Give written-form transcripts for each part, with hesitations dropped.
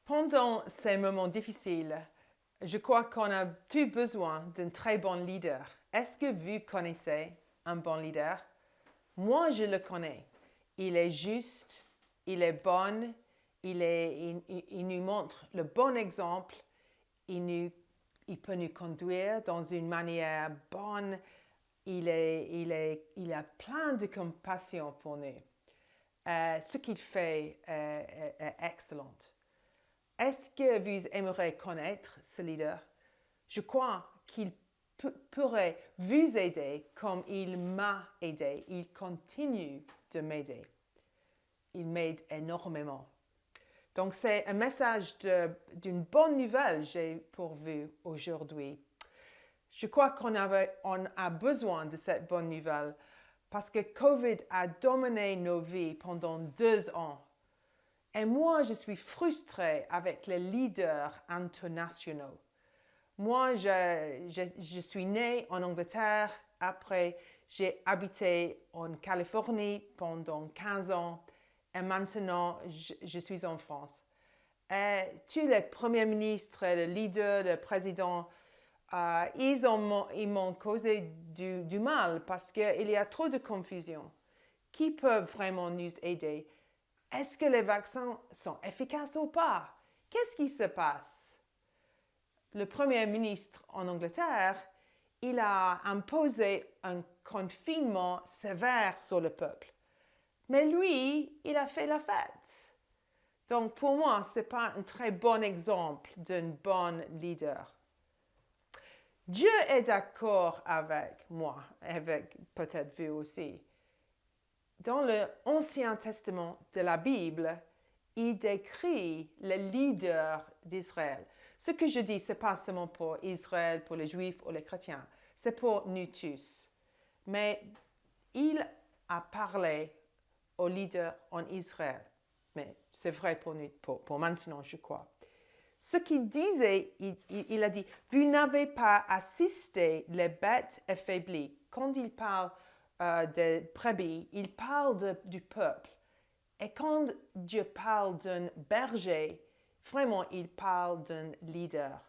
Pendant ces moments difficiles, je crois qu'on a tous besoin d'un très bon leader. Est-ce que vous connaissez un bon leader? Moi, je le connais. Il est juste, il est bon, il nous montre le bon exemple, il peut nous conduire dans une manière bonne, il a plein de compassion pour nous. Ce qu'il fait est excellent. Est-ce que vous aimeriez connaître ce leader? Je crois qu'il pourrait vous aider comme il m'a aidé. Il continue de m'aider. Il m'aide énormément. Donc, c'est un message d'une bonne nouvelle j'ai pour vous aujourd'hui. Je crois qu'on a besoin de cette bonne nouvelle parce que COVID a dominé nos vies pendant 2 ans. Et moi, je suis frustrée avec les leaders internationaux. Moi, je suis née en Angleterre. Après, j'ai habité en Californie pendant 15 ans. Et maintenant, je suis en France. Et tous les premiers ministres, les leaders, le président, ils m'ont causé du mal parce qu'il y a trop de confusion. Qui peut vraiment nous aider? Est-ce que les vaccins sont efficaces ou pas? Qu'est-ce qui se passe? Le Premier ministre en Angleterre, il a imposé un confinement sévère sur le peuple. Mais lui, il a fait la fête. Donc pour moi, ce n'est pas un très bon exemple d'un bon leader. Dieu est d'accord avec moi, avec peut-être vous aussi. Dans l'Ancien Testament de la Bible, il décrit les leaders d'Israël. Ce que je dis, ce n'est pas seulement pour Israël, pour les Juifs ou les chrétiens, c'est pour nous tous. Mais il a parlé aux leaders en Israël. Mais c'est vrai pour nous, pour maintenant, je crois. Ce qu'il disait, il a dit, vous n'avez pas assisté les bêtes affaiblies. Quand il parle des brebis, il parle du peuple. Et quand Dieu parle d'un berger, vraiment, il parle d'un leader.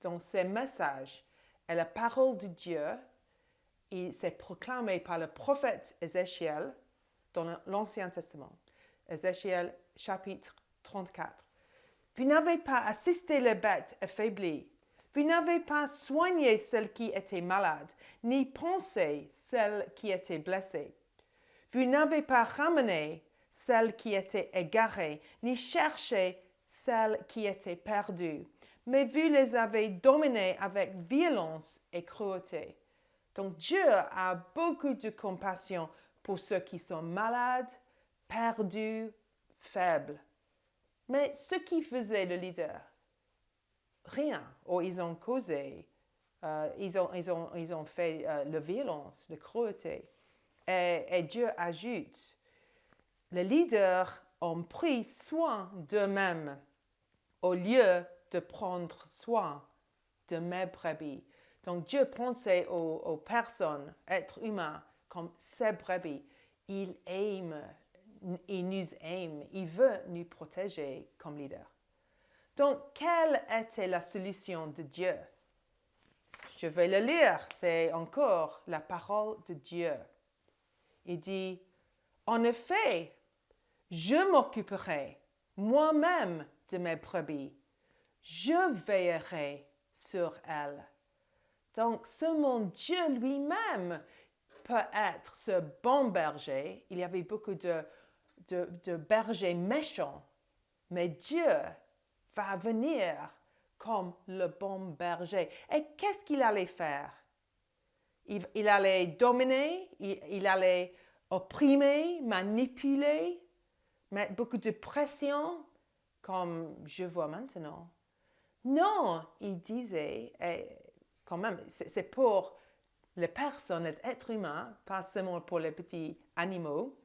Donc, ce message est la parole de Dieu. Il s'est proclamé par le prophète Ézéchiel dans l'Ancien Testament. Ézéchiel chapitre 34. Vous n'avez pas assisté les bêtes affaiblies. Vous n'avez pas soigné celles qui étaient malades, ni pensé celles qui étaient blessées. Vous n'avez pas ramené celles qui étaient égarées, ni cherché celles qui étaient perdues, mais vous les avez dominées avec violence et cruauté. Donc Dieu a beaucoup de compassion pour ceux qui sont malades, perdus, faibles. Mais ce qui faisait le leader, rien. Ou ils ont causé, ils ont fait la violence, la cruauté. Et Dieu ajoute, les leaders ont pris soin d'eux-mêmes au lieu de prendre soin de mes brebis. Donc Dieu pensait aux personnes, êtres humains, comme ses brebis. Il nous aime, il veut nous protéger comme leader. Donc, quelle était la solution de Dieu? Je vais le lire, c'est encore la parole de Dieu. Il dit, en effet, je m'occuperai moi-même de mes brebis. Je veillerai sur elles. Donc, seulement Dieu lui-même peut être ce bon berger. Il y avait beaucoup de bergers méchants, mais Dieu va venir comme le bon berger. Et qu'est-ce qu'il allait faire? Il allait dominer, il allait opprimer, manipuler, mettre beaucoup de pression, comme je vois maintenant. Non, il disait, et quand même, c'est pour les personnes, les êtres humains, pas seulement pour les petits animaux.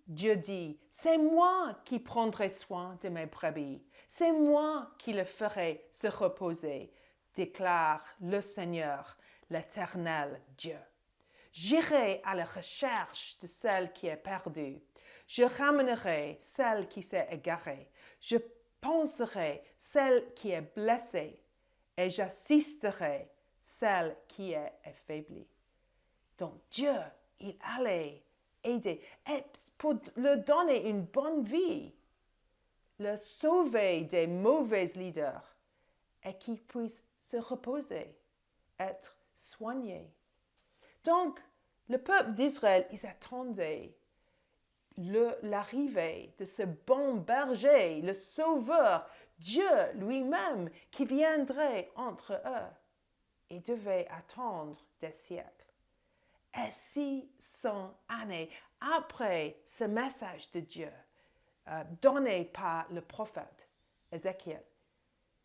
Dieu dit, c'est moi qui prendrai soin de mes brebis, c'est moi qui le ferai se reposer, déclare le Seigneur, l'Éternel Dieu. J'irai à la recherche de celle qui est perdue, je ramènerai celle qui s'est égarée, je panserai celle qui est blessée et j'assisterai celle qui est affaiblie. Donc Dieu, il allait aider et pour lui donner une bonne vie, le sauver des mauvais leaders et qu'il puisse se reposer, être soigné. Donc, le peuple d'Israël, ils attendaient l'arrivée de ce bon berger, le sauveur, Dieu lui-même, qui viendrait entre eux. Ils devaient attendre des siècles. Et 600 années après ce message de Dieu, donné par le prophète Ézéchiel,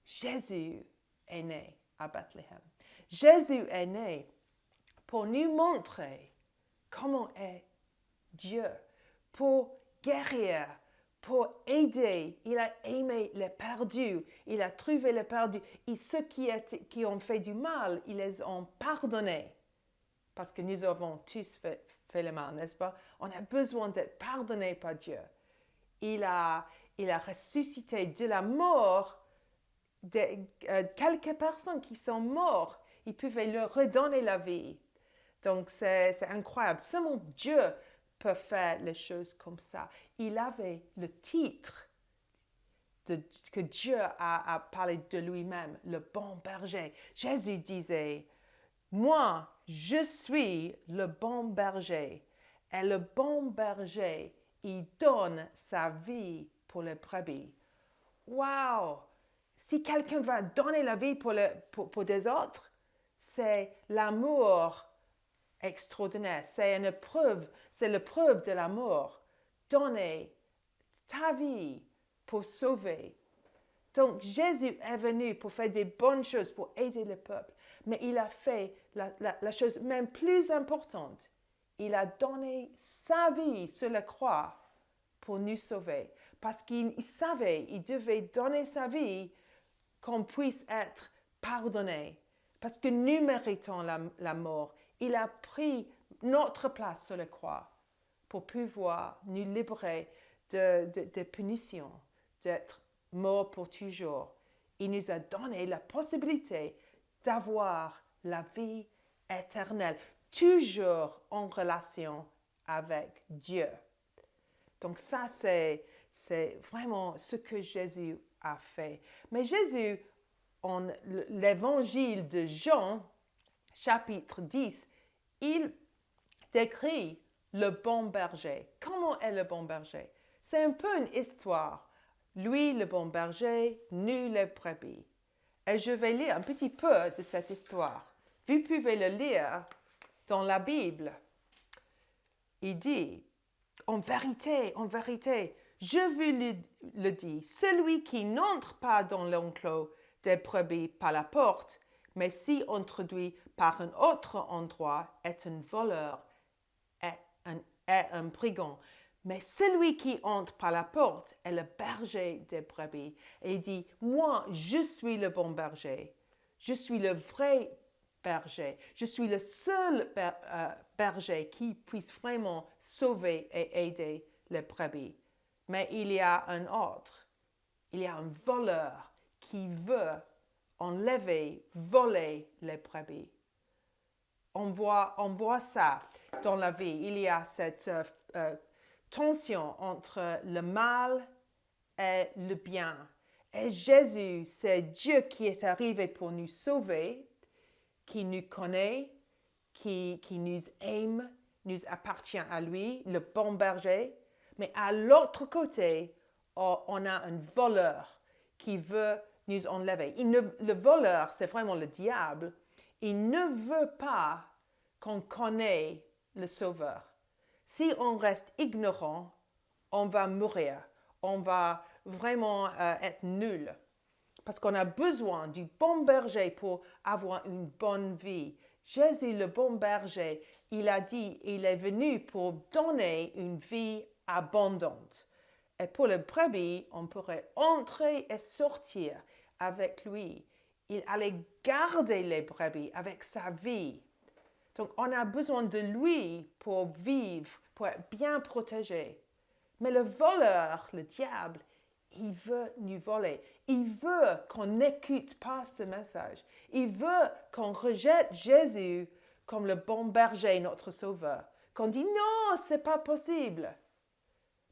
Jésus est né à Bethléem. Jésus est né pour nous montrer comment est Dieu, pour guérir, pour aider. Il a aimé les perdus, il a trouvé les perdus. Et ceux qui ont fait du mal, ils les ont pardonnés. Parce que nous avons tous fait le mal, n'est-ce pas? On a besoin d'être pardonnés par Dieu. Il a ressuscité de la mort quelques personnes qui sont mortes. Il pouvait leur redonner la vie. Donc, c'est incroyable. Seulement Dieu peut faire les choses comme ça. Il avait le titre que Dieu a parlé de lui-même, le bon berger. Jésus disait, moi, je suis le bon berger. Et le bon berger, il donne sa vie pour les brebis. Wow! Si quelqu'un va donner la vie pour des autres, c'est l'amour extraordinaire. C'est une preuve, c'est la preuve de l'amour. Donner ta vie pour sauver. Donc Jésus est venu pour faire des bonnes choses, pour aider le peuple. Mais il a fait la chose même plus importante. Il a donné sa vie sur la croix pour nous sauver. Parce qu'il savait, il devait donner sa vie qu'on puisse être pardonné. Parce que nous méritons la mort. Il a pris notre place sur la croix pour pouvoir nous libérer de punitions, d'être mort pour toujours. Il nous a donné la possibilité d'avoir la vie éternelle, toujours en relation avec Dieu. Donc ça, c'est vraiment ce que Jésus a fait. Mais Jésus, en l'évangile de Jean, chapitre 10, il décrit le bon berger. Comment est le bon berger? C'est un peu une histoire. Lui, le bon berger, nous, les brebis. Et je vais lire un petit peu de cette histoire. Vous pouvez le lire dans la Bible. Il dit, en vérité, je vous le dis, celui qui n'entre pas dans l'enclos des brebis par la porte, mais s'y introduit par un autre endroit, est un voleur et un brigand. Mais celui qui entre par la porte est le berger des brebis. Et il dit, moi, je suis le bon berger. Je suis le vrai berger. Je suis le seul berger qui puisse vraiment sauver et aider les brebis. Mais il y a un autre. Il y a un voleur qui veut enlever, voler les brebis. On voit ça dans la vie. Il y a cette tension entre le mal et le bien. Et Jésus, c'est Dieu qui est arrivé pour nous sauver, qui nous connaît, qui nous aime, nous appartient à lui, le bon berger. Mais à l'autre côté, on a un voleur qui veut nous enlever. Le voleur, c'est vraiment le diable. Il ne veut pas qu'on connaisse le Sauveur. Si on reste ignorant, on va mourir. On va vraiment être nul. Parce qu'on a besoin du bon berger pour avoir une bonne vie. Jésus, le bon berger, il a dit, il est venu pour donner une vie abondante. Et pour le brebis, on pourrait entrer et sortir avec lui. Il allait garder les brebis avec sa vie. Donc, on a besoin de lui pour vivre, pour être bien protégé. Mais le voleur, le diable, il veut nous voler. Il veut qu'on n'écoute pas ce message. Il veut qu'on rejette Jésus comme le bon berger, notre sauveur. Qu'on dit non, c'est pas possible.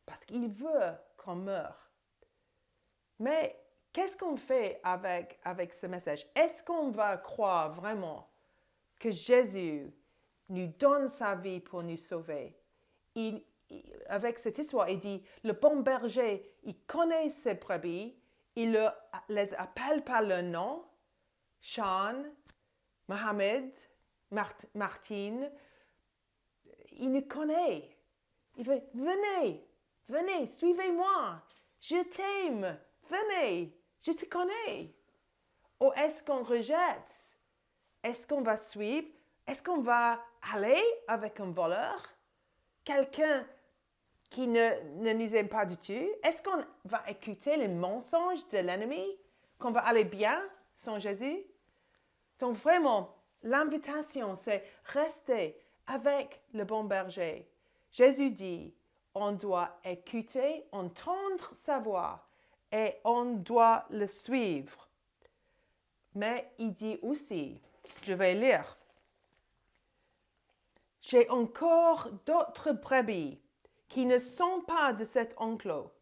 Parce qu'il veut qu'on meure. Mais qu'est-ce qu'on fait avec ce message? Est-ce qu'on va croire vraiment que Jésus nous donne sa vie pour nous sauver? Avec cette histoire, il dit, le bon berger, il connaît ses brebis, il les appelle par leur nom, Sean, Mohamed, Martine, il nous connaît. Il veut, venez, suivez-moi, je t'aime, venez, je te connais. Ou est-ce qu'on rejette? Est-ce qu'on va suivre? Est-ce qu'on va aller avec un voleur? Quelqu'un qui ne nous aime pas du tout? Est-ce qu'on va écouter les mensonges de l'ennemi? Qu'on va aller bien sans Jésus? Donc vraiment, l'invitation, c'est rester avec le bon berger. Jésus dit, on doit écouter, entendre sa voix et on doit le suivre. Mais il dit aussi, je vais lire, j'ai encore d'autres brebis qui ne sont pas de cet enclos.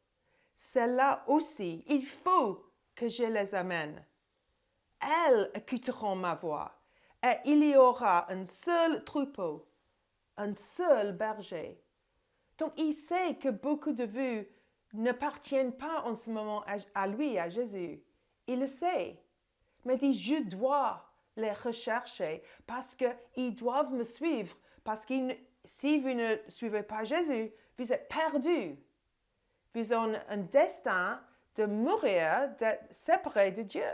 Celles-là aussi, il faut que je les amène. Elles écouteront ma voix et il y aura un seul troupeau, un seul berger. Donc il sait que beaucoup de vous n'appartiennent pas en ce moment à lui, à Jésus. Il le sait. Mais il dit, je dois les rechercher parce qu'ils doivent me suivre. Parce que si vous ne suivez pas Jésus, vous êtes perdus. Vous avez un destin de mourir, d'être séparés de Dieu.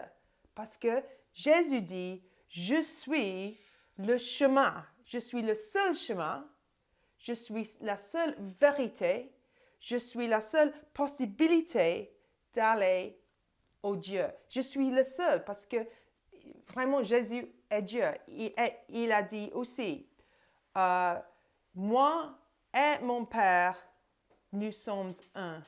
Parce que Jésus dit, je suis le chemin. Je suis le seul chemin. Je suis la seule vérité. Je suis la seule possibilité d'aller au Dieu. Je suis le seul parce que vraiment Jésus est Dieu. Il a dit aussi, moi et mon Père, nous sommes un.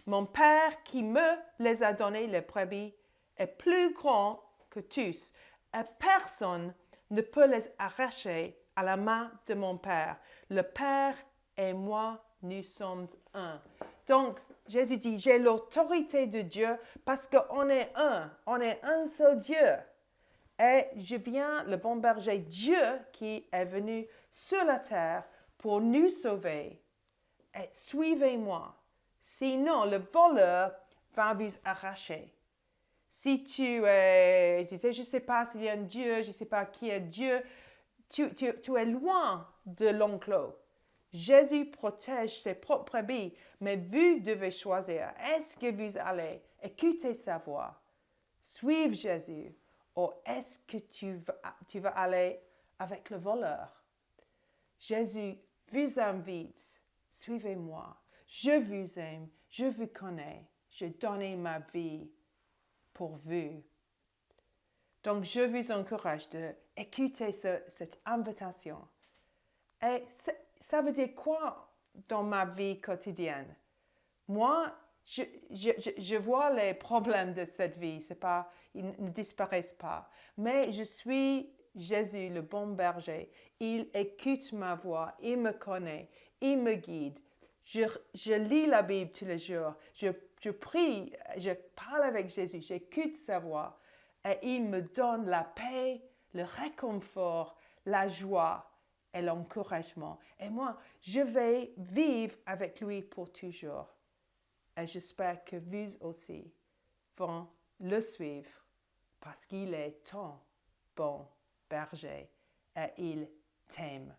Mon Père qui me les a donnés, les brebis, est plus grand que tous. Et personne ne peut les arracher à la main de mon Père. Le Père et moi, nous sommes un. Donc, Jésus dit, j'ai l'autorité de Dieu parce qu'on est un seul Dieu. Et je viens, le bon berger, Dieu qui est venu sur la terre pour nous sauver. Et suivez-moi. Sinon, le voleur va vous arracher. Si tu disais, je ne sais pas s'il y a un Dieu, je ne sais pas qui est Dieu, tu es loin de l'enclos. Jésus protège ses propres brebis, mais vous devez choisir. Est-ce que vous allez écouter sa voix, suivre Jésus, ou est-ce que tu vas aller avec le voleur? Jésus vous invite, suivez-moi. Je vous aime, je vous connais, j'ai donné ma vie pour vous. Donc, je vous encourage d'écouter cette invitation. Et ça veut dire quoi dans ma vie quotidienne? Moi, je vois les problèmes de cette vie, ils ne disparaissent pas. Mais je suis Jésus, le bon berger. Il écoute ma voix, il me connaît, il me guide. Je lis la Bible tous les jours, je prie, je parle avec Jésus, j'écoute sa voix et il me donne la paix, le réconfort, la joie et l'encouragement. Et moi, je vais vivre avec lui pour toujours. Et j'espère que vous aussi vont le suivre parce qu'il est ton bon berger et il t'aime.